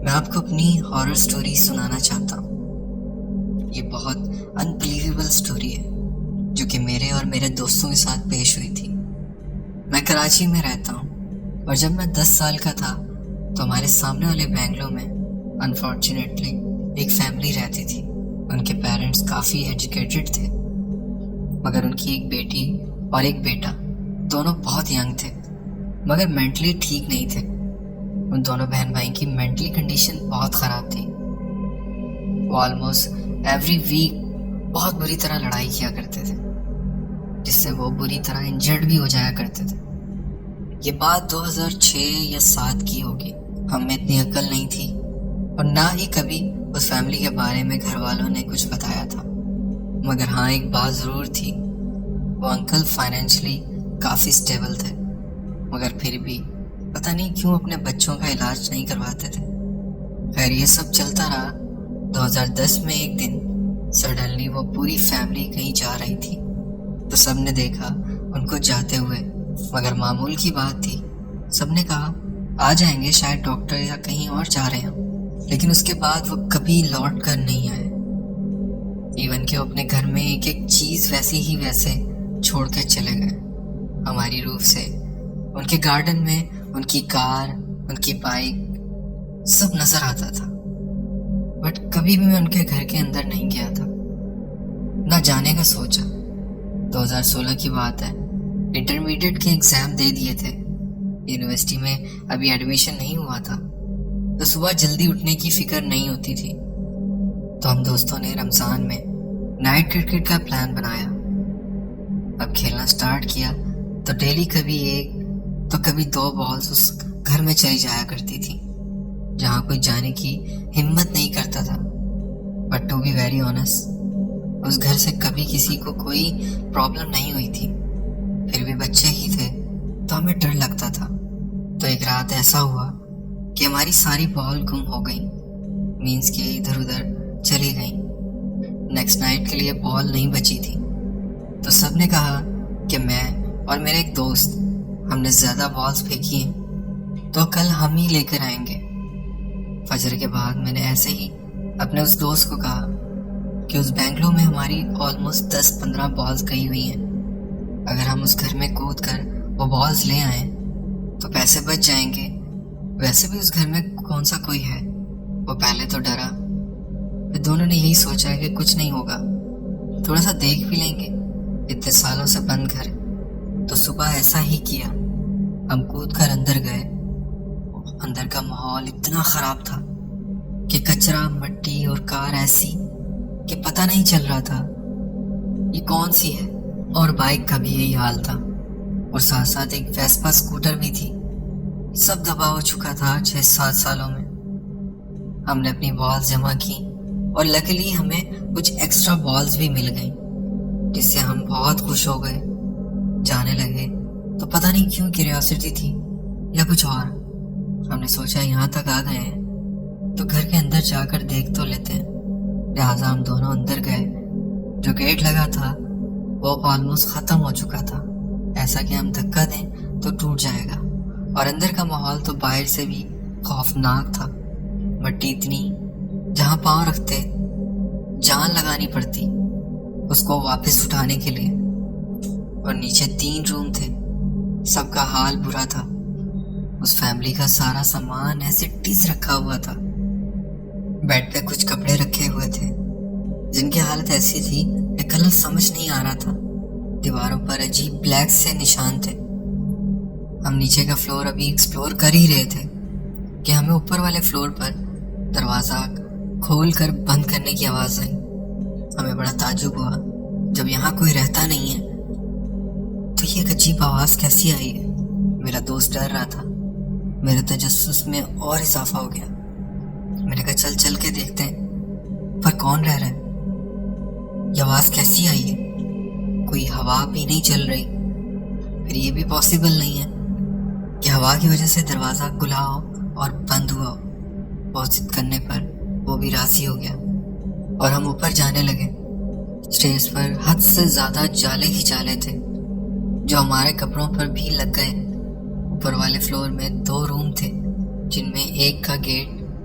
میں آپ کو اپنی ہارر سٹوری سنانا چاہتا ہوں۔ یہ بہت انبلیویبل سٹوری ہے جو کہ میرے اور میرے دوستوں کے ساتھ پیش ہوئی تھی۔ میں کراچی میں رہتا ہوں اور جب میں 10 سال کا تھا تو ہمارے سامنے والے بینگلو میں انفارچونیٹلی ایک فیملی رہتی تھی۔ ان کے پیرنٹس کافی ایجوکیٹڈ تھے مگر ان کی ایک بیٹی اور ایک بیٹا دونوں بہت ینگ تھے مگر مینٹلی ٹھیک نہیں تھے۔ ان دونوں بہن بھائی کی مینٹلی کنڈیشن بہت خراب تھی۔ وہ آلموسٹ ایوری ویک بہت بری طرح لڑائی کیا کرتے تھے جس سے وہ بری طرح انجرڈ بھی ہو جایا کرتے تھے۔ یہ بات 2006 یا 7 کی ہوگی۔ ہم میں اتنی عقل نہیں تھی اور نہ ہی کبھی اس فیملی کے بارے میں گھر والوں نے کچھ بتایا تھا، مگر ہاں ایک بات ضرور تھی، وہ انکل فائنینشلی کافی سٹیبل تھے مگر پھر بھی پتہ نہیں کیوں اپنے بچوں کا علاج نہیں کرواتے تھے۔ خیر یہ سب چلتا رہا۔ 2010 میں ایک دن سڈنلی وہ پوری فیملی کہیں جا رہی تھی تو سب نے دیکھا ان کو جاتے ہوئے، مگر معمول کی بات تھی۔ سب نے کہا آ جائیں گے، شاید ڈاکٹر یا کہیں اور جا رہے ہوں، لیکن اس کے بعد وہ کبھی لوٹ کر نہیں آئے۔ ایون کہ وہ اپنے گھر میں ایک ایک چیز ویسے ہی ویسے چھوڑ کے چلے گئے۔ ہماری روف سے ان کے گارڈن میں ان کی کار، ان کی بائک سب نظر آتا تھا، بٹ کبھی بھی میں ان کے گھر کے اندر نہیں گیا تھا، نہ جانے کا سوچا۔ 2016 کی بات ہے، انٹرمیڈیٹ کے ایگزام دے دیے تھے، یونیورسٹی میں ابھی ایڈمیشن نہیں ہوا تھا تو صبح جلدی اٹھنے کی فکر نہیں ہوتی تھی، تو ہم دوستوں نے رمضان میں نائٹ کرکٹ کا پلان بنایا۔ اب کھیلنا سٹارٹ کیا تو ڈیلی کبھی ایک تو کبھی 2 بالز اس گھر میں چلی جایا کرتی تھی جہاں کوئی جانے کی ہمت نہیں کرتا تھا۔ But to be very honest, اس گھر سے کبھی کسی کو کوئی پرابلم نہیں ہوئی تھی، پھر بھی بچے ہی تھے تو ہمیں ڈر لگتا تھا۔ تو ایک رات ایسا ہوا کہ ہماری ساری بال گم ہو گئیں، مینس کہ ادھر ادھر چلی گئیں۔ نیکسٹ نائٹ کے لیے بال نہیں بچی تھی تو سب نے کہا کہ میں اور میرے ایک دوست ہم نے زیادہ بالز پھینکی ہیں تو کل ہم ہی لے کر آئیں گے۔ فجر کے بعد میں نے ایسے ہی اپنے اس دوست کو کہا کہ اس بینگلو میں ہماری آلموسٹ 10-15 بالز گئی ہوئی ہیں، اگر ہم اس گھر میں کود کر وہ بالز لے آئیں تو پیسے بچ جائیں گے، ویسے بھی اس گھر میں کون سا کوئی ہے۔ وہ پہلے تو ڈرا، پھر دونوں نے یہی سوچا کہ کچھ نہیں ہوگا، تھوڑا سا دیکھ بھی لیں گے، اتنے سالوں سے بند گھر۔ تو صبح ایسا ہی کیا، ہم کود کر اندر گئے۔ اندر کا ماحول اتنا خراب تھا کہ کچرا، مٹی اور کار ایسی کہ پتہ نہیں چل رہا تھا یہ کون سی ہے، اور بائک کا بھی یہی حال تھا، اور ساتھ ساتھ ایک ویسپا اسکوٹر بھی تھی۔ سب دبا ہو چکا تھا 6-7 سالوں میں۔ ہم نے اپنی بالز جمع کی اور لکیلی ہمیں کچھ ایکسٹرا بالز بھی مل گئیں جس سے ہم بہت خوش ہو گئے۔ جانے لگے تو پتہ نہیں کیوں کیوریوسٹی تھی یا کچھ اور، ہم نے سوچا یہاں تک آ گئے ہیں تو گھر کے اندر جا کر دیکھ تو لیتے ہیں، لہٰذا ہم دونوں اندر گئے۔ جو گیٹ لگا تھا وہ آلموسٹ ختم ہو چکا تھا، ایسا کہ ہم دھکا دیں تو ٹوٹ جائے گا، اور اندر کا ماحول تو باہر سے بھی خوفناک تھا۔ مٹی اتنی جہاں پاؤں رکھتے جان لگانی پڑتی اس کو واپس اٹھانے کے لیے، اور نیچے 3 روم تھے، سب کا حال برا تھا۔ اس فیملی کا سارا سامان ایسے ٹیز رکھا ہوا تھا، بیڈ پہ کچھ کپڑے رکھے ہوئے تھے جن کی حالت ایسی تھی کہ کلر سمجھ نہیں آ رہا تھا، دیواروں پر عجیب بلیک سے نشان تھے۔ ہم نیچے کا فلور ابھی ایکسپلور کر ہی رہے تھے کہ ہمیں اوپر والے فلور پر دروازہ کھول کر بند کرنے کی آواز آئی۔ ہمیں بڑا تعجب ہوا، جب یہاں کوئی رہتا نہیں ہے تو یہ ایک عجیب آواز کیسی آئی ہے۔ میرا دوست ڈر رہا تھا، میرے تجسس میں اور اضافہ ہو گیا۔ میں نے کہا چل کے دیکھتے ہیں پر کون رہ رہا ہے، یہ آواز کیسی آئی ہے، کوئی ہوا بھی نہیں چل رہی، پھر یہ بھی پاسبل نہیں ہے کہ ہوا کی وجہ سے دروازہ کھلا ہو اور بند ہوا ہو۔ بہت ضد کرنے پر وہ بھی راضی ہو گیا اور ہم اوپر جانے لگے۔ اسٹیج پر حد سے زیادہ جالے ہی جالے تھے جو ہمارے کپڑوں پر بھی لگ گئے۔ اوپر والے فلور میں 2 روم تھے جن میں ایک کا گیٹ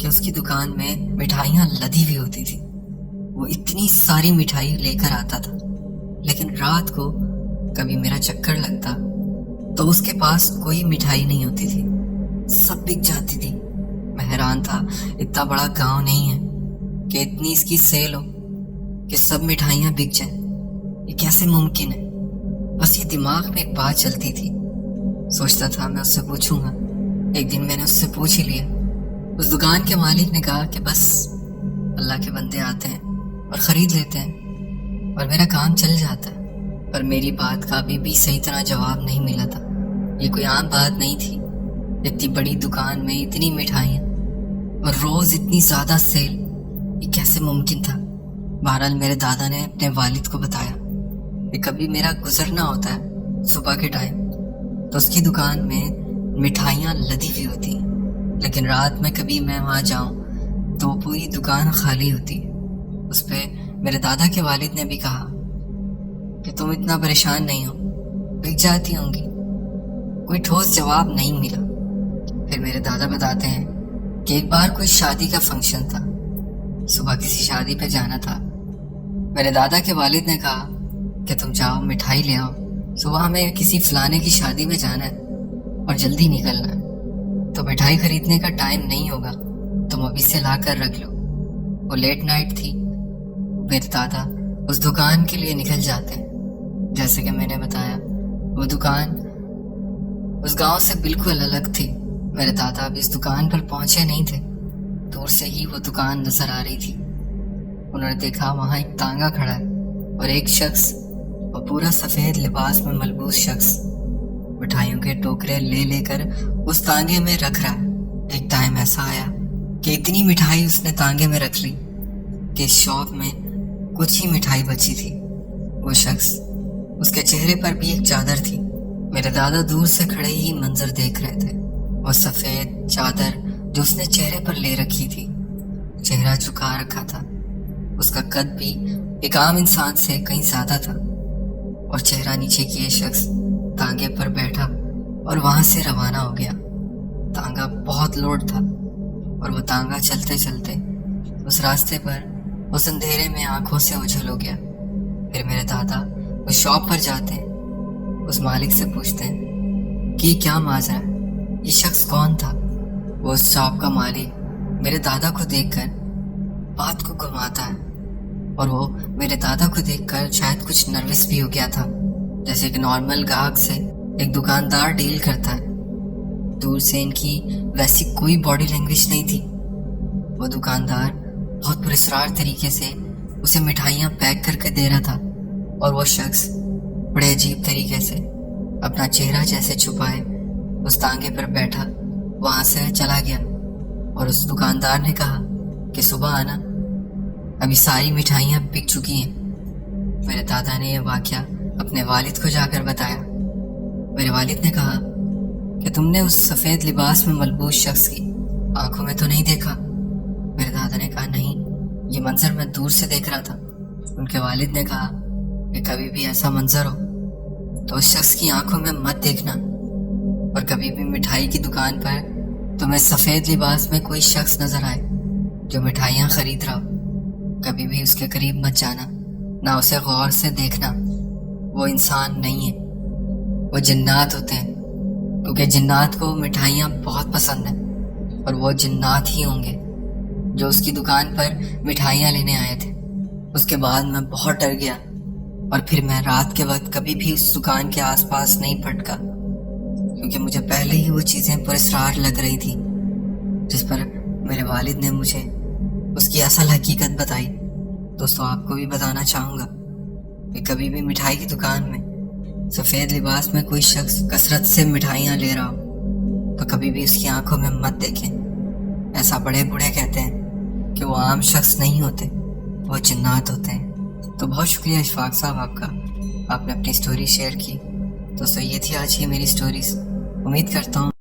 کہ اس کی دکان میں مٹھائیاں لدی ہوئی ہوتی تھی. وہ اتنی ساری مٹھائی لے کر آتا تھا، لیکن رات کو کبھی میرا چکر لگتا تو اس کے پاس کوئی مٹھائی نہیں ہوتی تھی، سب بک جاتی تھی. میں حیران تھا، اتنا بڑا گاؤں نہیں ہے کہ اتنی اس کی سیل ہو کہ سب مٹھائیاں بک جائیں. یہ کیسے ممکن ہے؟ بس یہ دماغ میں ایک بات چلتی تھی. سوچتا تھا میں اس سے پوچھوں گا. ایک دن میں نے اس سے پوچھ ہی لیا. اس دکان کے مالک نے کہا کہ بس اللہ کے بندے آتے ہیں اور خرید لیتے ہیں اور میرا کام چل جاتا ہے. پر میری بات کا ابھی بھی صحیح طرح جواب نہیں ملا تھا. یہ کوئی عام بات نہیں تھی. اتنی بڑی دکان میں اتنی مٹھائیاں اور روز اتنی زیادہ سیل، یہ کیسے ممکن تھا؟ بہرحال میرے دادا نے اپنے والد کو بتایا کہ کبھی میرا گزرنا ہوتا ہے صبح کے ٹائم تو اس کی دکان میں مٹھائیاں لدی ہوئی ہوتی ہیں، لیکن رات میں کبھی میں وہاں جاؤں تو پوری دکان خالی ہوتی ہے. اس پہ میرے دادا کے والد نے بھی کہا کہ تم اتنا پریشان نہیں ہو، بک جاتی ہوں گی. کوئی ٹھوس جواب نہیں ملا. پھر میرے دادا بتاتے ہیں کہ ایک بار کوئی شادی کا فنکشن تھا، صبح کسی شادی پہ جانا تھا. میرے دادا کے والد نے کہا کہ تم جاؤ مٹھائی لے آؤ، صبح ہمیں کسی فلانے کی شادی میں جانا ہے اور جلدی نکلنا ہے، تو مٹھائی خریدنے کا ٹائم نہیں ہوگا، تم ابھی سے لا کر رکھ لو. وہ لیٹ نائٹ تھی. میرے دادا اس دکان کے لیے نکل جاتے ہیں. جیسے کہ میں نے بتایا، وہ دکان اس گاؤں سے بالکل الگ تھی. میرے دادا اب اس دکان پر پہنچے نہیں تھے. دور سے ہی وہ دکان نظر آ رہی تھی. انہوں نے دیکھا وہاں ایک تانگا کھڑا ہے اور ایک شخص، وہ پورا سفید لباس میں ملبوس شخص، مٹھائیوں کے ٹوکرے لے لے کر اس تانگے میں رکھ رہا ہے. ایک ٹائم ایسا آیا کہ اتنی مٹھائی اس نے تانگے میں رکھ لی کہ اس شاپ میں کچھ ہی مٹھائی بچی تھی. وہ شخص، اس کے چہرے پر بھی ایک چادر تھی. میرے دادا دور سے کھڑے ہی منظر دیکھ رہے تھے. وہ سفید چادر جو اس نے چہرے پر لے رکھی تھی، چہرہ جھکا رکھا تھا. اس کا قد بھی ایک عام انسان سے کہیں زیادہ تھا، اور چہرہ نیچے کیے شخص تانگے پر بیٹھا اور وہاں سے روانہ ہو گیا. تانگا بہت لوڈ تھا اور وہ تانگا چلتے چلتے اس راستے پر اس اندھیرے میں آنکھوں سے اوجھل ہو گیا. پھر میرے دادا اس شاپ پر جاتے ہیں. اس مالک سے پوچھتے ہیں کہ کیا ماجرا ہے، یہ شخص کون تھا؟ وہ اس شاپ کا مالک میرے دادا کو دیکھ کر بات کو گھماتا ہے، اور وہ میرے دادا کو دیکھ کر شاید کچھ نروس بھی ہو گیا تھا، جیسے کہ نارمل گاہک سے ایک دکاندار ڈیل کرتا ہے. دور سے ان کی ویسی کوئی باڈی لینگویج نہیں تھی. وہ دکاندار بہت پراسرار طریقے سے اسے مٹھائیاں پیک کر کے دے رہا تھا، اور وہ شخص بڑے عجیب طریقے سے اپنا چہرہ جیسے چھپائے اس تانگے پر بیٹھا وہاں سے چلا گیا. اور اس دکاندار نے کہا کہ صبح آنا، ابھی ساری مٹھائیاں بک چکی ہیں. میرے دادا نے یہ واقعہ اپنے والد کو جا کر بتایا. میرے والد نے کہا کہ تم نے اس سفید لباس میں ملبوس شخص کی آنکھوں میں تو نہیں دیکھا؟ میرے دادا نے کہا نہیں، یہ منظر میں دور سے دیکھ رہا تھا. ان کے والد نے کہا کہ کبھی بھی ایسا منظر ہو تو اس شخص کی آنکھوں میں مت دیکھنا، اور کبھی بھی مٹھائی کی دکان پر تمہیں سفید لباس میں کوئی شخص نظر آئے جو مٹھائیاں خرید رہا ہو، کبھی بھی اس کے قریب مت جانا، نہ اسے غور سے دیکھنا. وہ انسان نہیں ہے، وہ جنات ہوتے ہیں، کیونکہ جنات کو مٹھائیاں بہت پسند ہیں، اور وہ جنات ہی ہوں گے جو اس کی دکان پر مٹھائیاں لینے آئے تھے. اس کے بعد میں بہت ڈر گیا، اور پھر میں رات کے وقت کبھی بھی اس دکان کے آس پاس نہیں پھٹکا، کیونکہ مجھے پہلے ہی وہ چیزیں پراسرار لگ رہی تھی جس پر میرے والد نے مجھے اس کی اصل حقیقت بتائی. دوستوں، آپ کو بھی بتانا چاہوں گا کہ کبھی بھی مٹھائی کی دکان میں سفید لباس میں کوئی شخص کثرت سے مٹھائیاں لے رہا ہو تو کبھی بھی اس کی آنکھوں میں مت دیکھیں. ایسا بڑے بوڑھے کہتے ہیں کہ وہ عام شخص نہیں ہوتے، وہ جنات ہوتے ہیں. تو بہت شکریہ اشفاق صاحب آپ کا، آپ نے اپنی سٹوری شیئر کی. دوستو، یہ تھی آج کی میری سٹوریز. امید کرتا ہوں